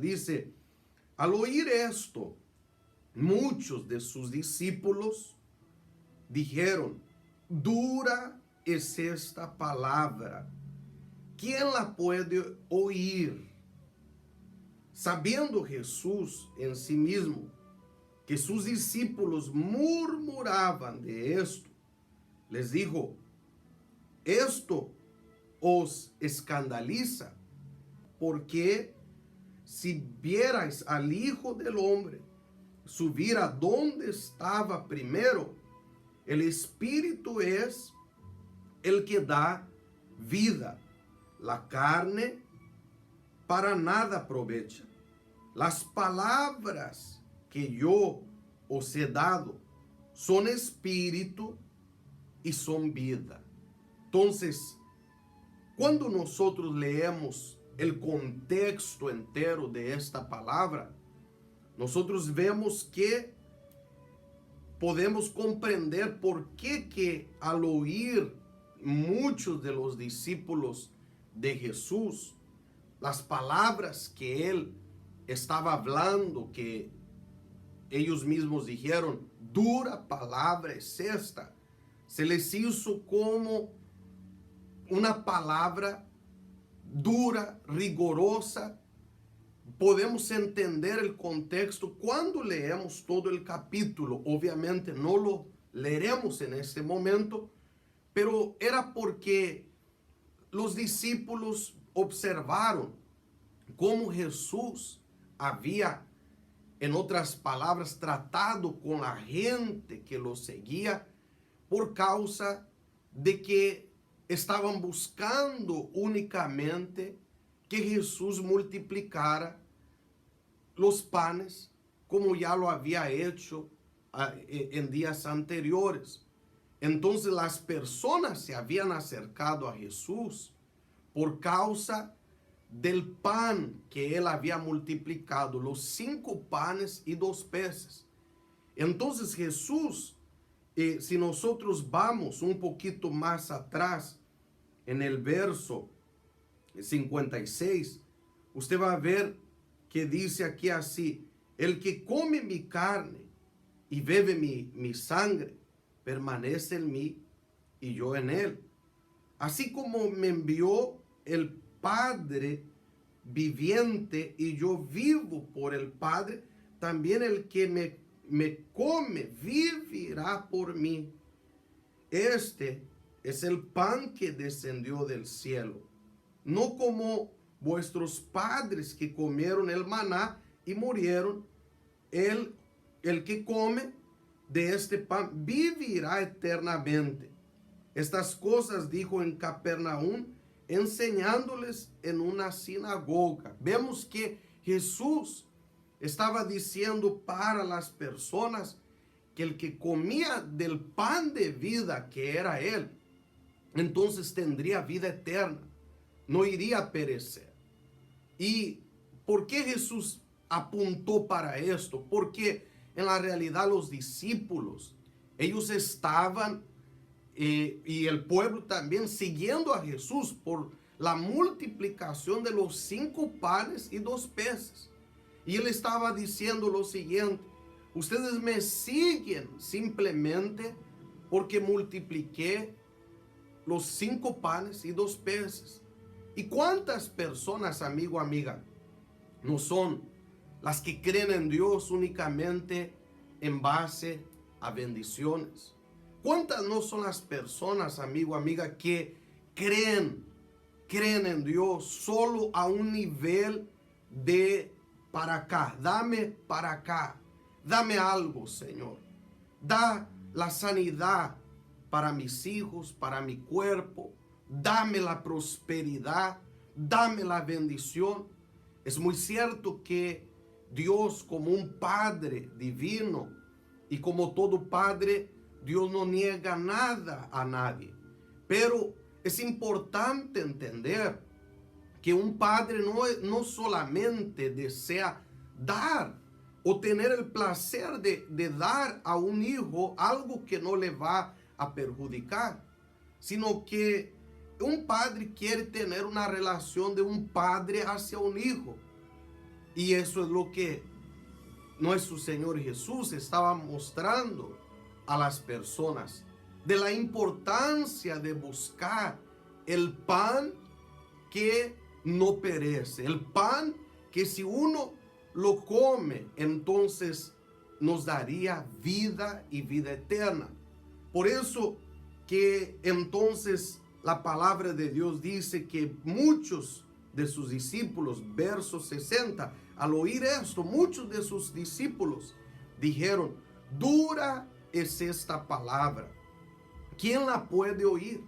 Dice, al oír esto, muchos de sus discípulos dijeron, dura es esta palabra, ¿quién la puede oír? Sabiendo Jesús en sí mismo que sus discípulos murmuraban de esto, les dijo, esto os escandaliza, porque si vierais al Hijo del Hombre subir a donde estaba primero, el Espíritu es el que da vida, la carne para nada aprovecha. Las palabras que yo os he dado son espíritu y son vida. Entonces, cuando nosotros leemos el contexto entero de esta palabra, nosotros vemos que podemos comprender por qué que al oír muchos de los discípulos de Jesús, las palabras que él estaba hablando, que ellos mismos dijeron, dura palabra es esta, se les hizo como una palabra dura, rigorosa. Podemos entender el contexto cuando leemos todo el capítulo. Obviamente no lo leeremos en este momento, pero era porque los discípulos observaron cómo Jesús había, en otras palabras, tratado con la gente que lo seguía por causa de que estaban buscando únicamente que Jesús multiplicara los panes como ya lo había hecho en días anteriores. Entonces las personas se habían acercado a Jesús por causa del pan que él había multiplicado, los 5 panes y 2 peces. Entonces Jesús, si nosotros vamos un poquito más atrás, en el verso 56, usted va a ver que dice aquí así, el que come mi carne y bebe mi sangre, permanece en mí y yo en él. Así como me envió el Padre viviente y yo vivo por el Padre, también el que me come vivirá por mí. Este es el pan que descendió del cielo, no como vuestros padres que comieron el maná y murieron. El que come de este pan vivirá eternamente. Estas cosas dijo en Capernaum, enseñándoles en una sinagoga. Vemos que Jesús estaba diciendo para las personas que el que comía del pan de vida que era él, entonces tendría vida eterna, no iría a perecer. ¿Y por qué Jesús apuntó para esto? Porque en la realidad los discípulos, ellos estaban y el pueblo también siguiendo a Jesús por la multiplicación de los 5 panes y 2 peces. Y él estaba diciendo lo siguiente, ustedes me siguen simplemente porque multipliqué los 5 panes y 2 peces. ¿Y cuántas personas, amigo, amiga, no son las que creen en Dios únicamente en base a bendiciones? ¿Cuántas no son las personas, amigo, amiga, que creen en Dios solo a un nivel de para acá? Dame para acá, dame algo, Señor. Da la sanidad para mis hijos, para mi cuerpo. Dame la prosperidad, dame la bendición. Es muy cierto que Dios, como un Padre divino y como todo Padre, Dios no niega nada a nadie. Pero es importante entender que un padre no solamente desea dar o tener el placer de dar a un hijo algo que no le va a perjudicar, sino que un padre quiere tener una relación de un padre hacia un hijo. Y eso es lo que nuestro Señor Jesús estaba mostrando a las personas, de la importancia de buscar el pan que no perece, el pan que si uno lo come, entonces nos daría vida y vida eterna. Por eso que entonces la palabra de Dios dice que muchos de sus discípulos, verso 60, al oír esto, muchos de sus discípulos dijeron: dura es esta palabra, ¿quién la puede oír?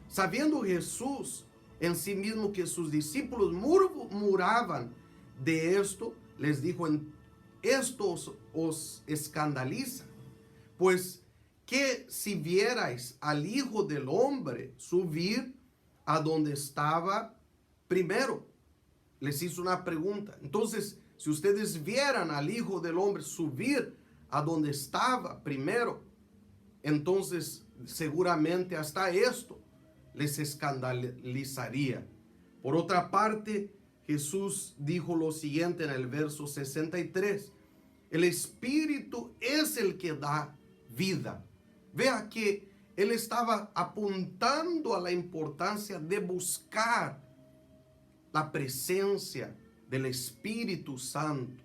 Sabiendo Jesús en sí mismo que sus discípulos murmuraban de esto, les dijo: esto os escandaliza, pues que si vierais al Hijo del Hombre subir a donde estaba primero. Les hizo una pregunta. Entonces, si ustedes vieran al Hijo del Hombre subir a donde estaba primero, entonces seguramente hasta esto les escandalizaría. Por otra parte, Jesús dijo lo siguiente en el verso 63: el Espíritu es el que da vida. Vea que él estaba apuntando a la importancia de buscar la presencia del Espíritu Santo,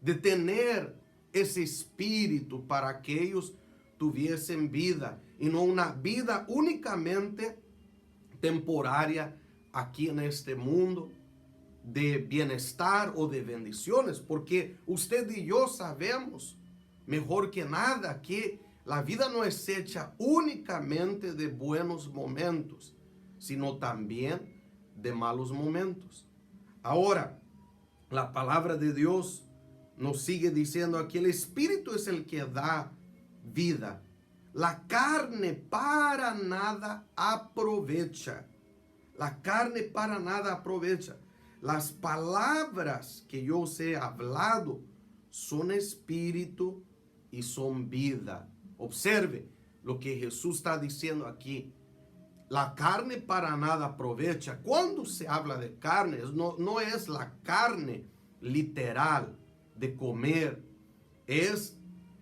de tener ese Espíritu para que ellos tuviesen vida, y no una vida únicamente temporaria aquí en este mundo, de bienestar o de bendiciones, porque usted y yo sabemos mejor que nada que la vida no es hecha únicamente de buenos momentos, sino también de malos momentos. Ahora, la palabra de Dios nos sigue diciendo aquí: el Espíritu es el que da vida. La carne para nada aprovecha. La carne para nada aprovecha. Las palabras que yo os he hablado son espíritu y son vida. Observe lo que Jesús está diciendo aquí. La carne para nada aprovecha. Cuando se habla de carne, no es la carne literal de comer, es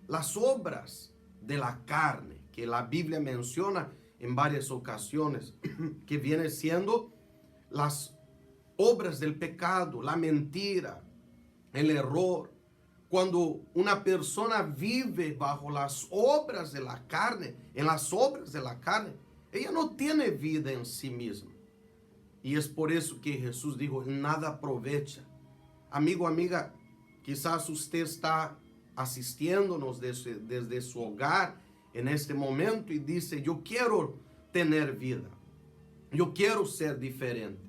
las obras de la carne, que la Biblia menciona en varias ocasiones, que viene siendo las obras del pecado, la mentira, el error. Cuando una persona vive bajo las obras de la carne, en las obras de la carne, ella no tiene vida en sí misma. Y es por eso que Jesús dijo: nada aprovecha. Amigo, amiga, quizás usted está asistiéndonos desde su hogar en este momento y dice: yo quiero tener vida, yo quiero ser diferente.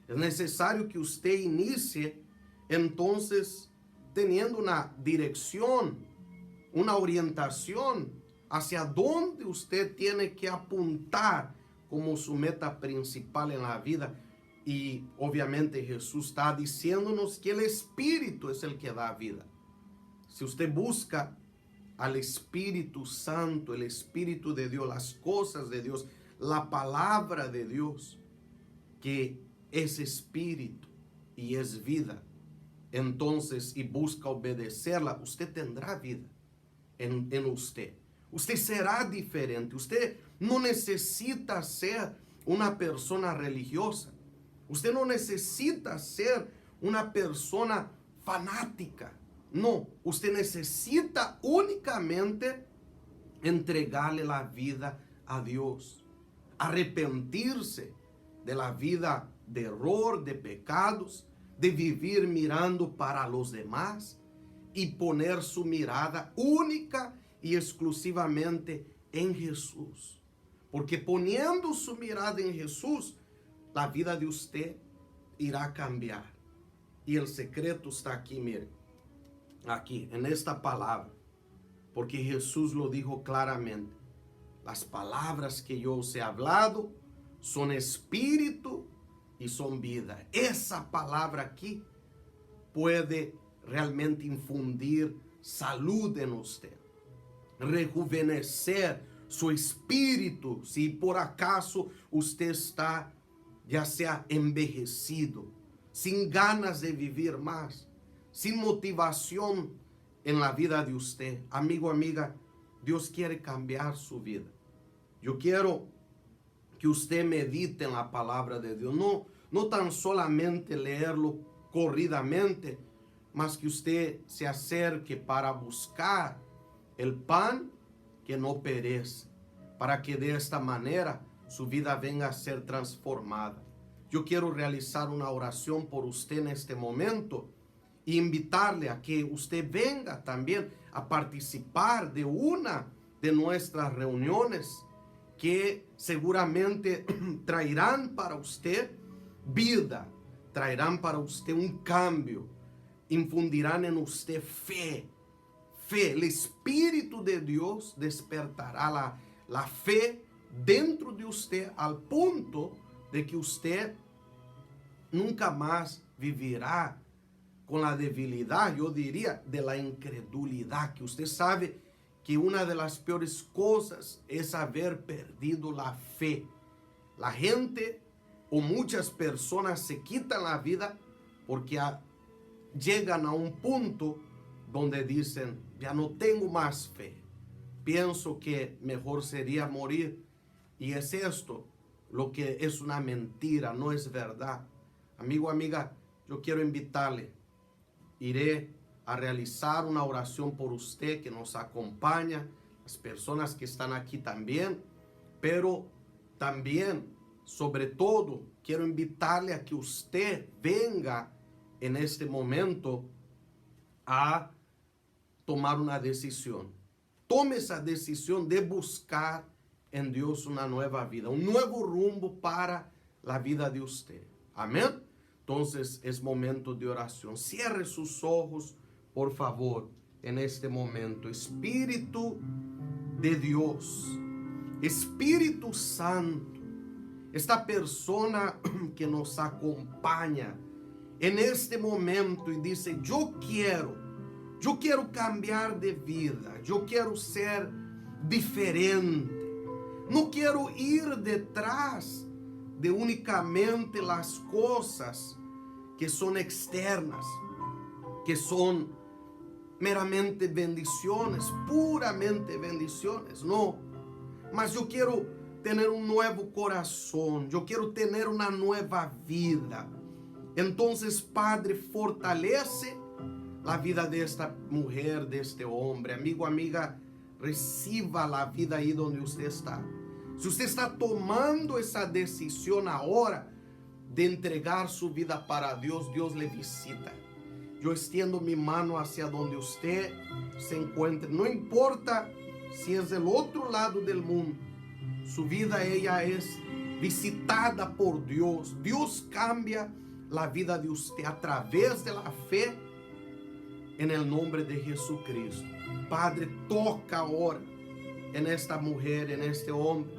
Es necesario que usted inicie entonces teniendo una dirección, una orientación hacia dónde usted tiene que apuntar como su meta principal en la vida. Y obviamente Jesús está diciéndonos que el Espíritu es el que da vida. Si usted busca al Espíritu Santo, el Espíritu de Dios, las cosas de Dios, la palabra de Dios, que es Espíritu y es vida, entonces, y busca obedecerla, usted tendrá vida en usted. Usted será diferente. Usted no necesita ser una persona religiosa. Usted no necesita ser una persona fanática. No, usted necesita únicamente entregarle la vida a Dios. Arrepentirse de la vida de error, de pecados, de vivir mirando para los demás y poner su mirada única y exclusivamente en Jesús. Porque poniendo su mirada en Jesús, la vida de usted irá a cambiar. Y el secreto está aquí, mire, aquí, en esta palabra. Porque Jesús lo dijo claramente: las palabras que yo os he hablado son espíritu y son vida. Esa palabra aquí puede realmente infundir salud en usted, rejuvenecer su espíritu. Si por acaso usted está ya sea envejecido, sin ganas de vivir más, sin motivación en la vida de usted. Amigo, amiga, Dios quiere cambiar su vida. Yo quiero que usted medite en la palabra de Dios. No tan solamente leerlo corridamente, mas que usted se acerque para buscar el pan que no perece, para que de esta manera su vida venga a ser transformada. Yo quiero realizar una oración por usted en este momento e invitarle a que usted venga también a participar de una de nuestras reuniones que seguramente traerán para usted vida, traerán para usted un cambio, infundirán en usted fe. El Espíritu de Dios despertará la fe dentro de usted al punto de que usted nunca más vivirá con la debilidad, yo diría, de la incredulidad, que usted sabe que una de las peores cosas es haber perdido la fe. La gente o muchas personas se quitan la vida porque llegan a un punto donde dicen, ya no tengo más fe, pienso que mejor sería morir. Y es esto lo que es una mentira, no es verdad. Amigo, amiga, yo quiero invitarle, iré a realizar una oración por usted que nos acompaña, las personas que están aquí también, pero también, sobre todo, quiero invitarle a que usted venga en este momento a tomar una decisión. Tome esa decisión de buscar en Dios una nueva vida, un nuevo rumbo para la vida de usted. Amén. Entonces es momento de oración. Cierre sus ojos, por favor, en este momento. Espíritu de Dios, Espíritu Santo, esta persona que nos acompaña en este momento y dice, yo quiero cambiar de vida, yo quiero ser diferente, no quiero ir detrás de únicamente las cosas que son externas, que son meramente bendiciones, puramente bendiciones, no, mas yo quiero tener un nuevo corazón, yo quiero tener una nueva vida. Entonces, Padre, fortalece la vida de esta mujer, de este hombre. Amigo, amiga, reciba la vida ahí donde usted está. Si usted está tomando esa decisión ahora de entregar su vida para Dios, Dios le visita. Yo extiendo mi mano hacia donde usted se encuentre. No importa si es del otro lado del mundo. Su vida, ella es visitada por Dios. Dios cambia la vida de usted a través de la fe en el nombre de Jesucristo. Padre, toca ahora en esta mujer, en este hombre,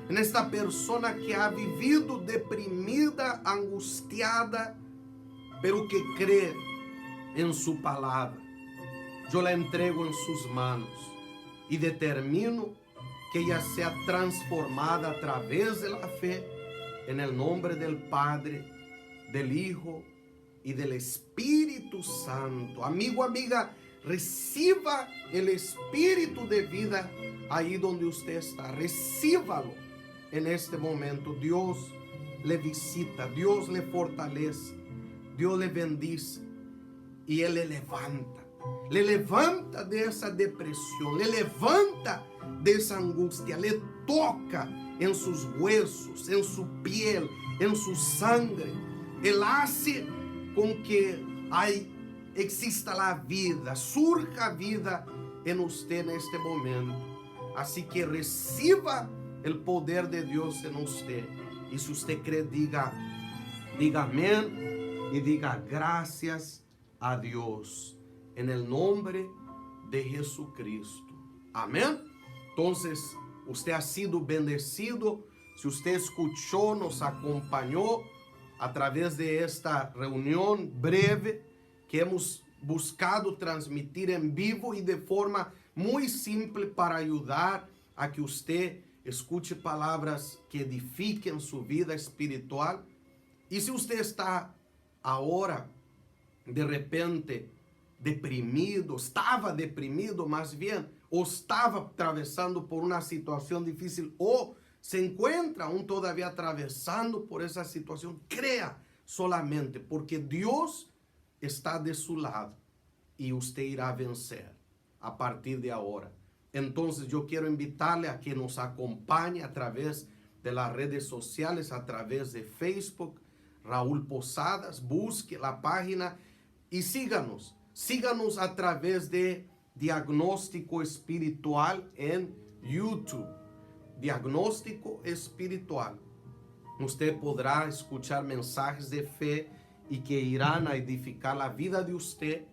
en esta persona que ha vivido deprimida, angustiada, pero que cree en su palabra. Yo la entrego en sus manos y determino que ella sea transformada a través de la fe en el nombre del Padre, del Hijo y del Espíritu Santo. Amigo, amiga, reciba el Espíritu de vida ahí donde usted está. Recíbalo en este momento. Dios le visita, Dios le fortalece, Dios le bendice y Él le levanta de esa depresión, le levanta de esa angustia, le toca en sus huesos, en su piel, en su sangre. Él hace con que exista la vida, surja vida en usted en este momento. Así que reciba el poder de Dios en usted. Y si usted cree, diga amén y diga gracias a Dios en el nombre de Jesucristo. Amén. Entonces, usted ha sido bendecido. Si usted escuchó, nos acompañó a través de esta reunión breve que hemos buscado transmitir en vivo y de forma muy simple para ayudar a que usted escuche palabras que edifiquen su vida espiritual. Y si usted está ahora de repente deprimido, estava deprimido mais bem, ou estava atravessando por uma situação difícil, ou se encontra todavía atravessando por essa situação, creia solamente, porque Deus está de su lado e você irá vencer a partir de agora. Então, eu quero invitar-lhe a que nos acompanhe através de las redes sociales, através de Facebook, Raúl Posadas, busque a página e síganos. Síganos através de Diagnóstico Espiritual em YouTube. Diagnóstico Espiritual. Você poderá escuchar mensajes de fé e que irão edificar a vida de você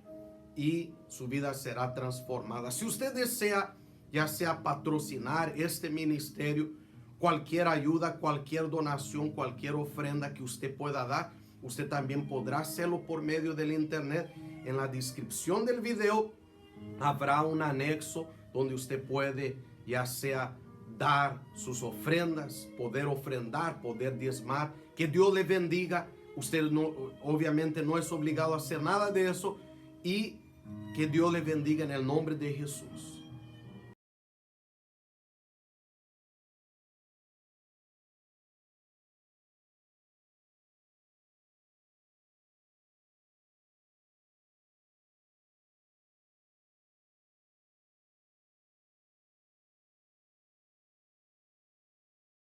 e sua vida será transformada. Se você deseja, já sea patrocinar este ministério, qualquer ajuda, qualquer donação, qualquer ofrenda que você pueda dar, você também poderá hacerlo por meio da internet. En la descripción del video habrá un anexo donde usted puede ya sea dar sus ofrendas, poder ofrendar, poder diezmar. Que Dios le bendiga. Usted obviamente no es obligado a hacer nada de eso. Y que Dios le bendiga en el nombre de Jesús.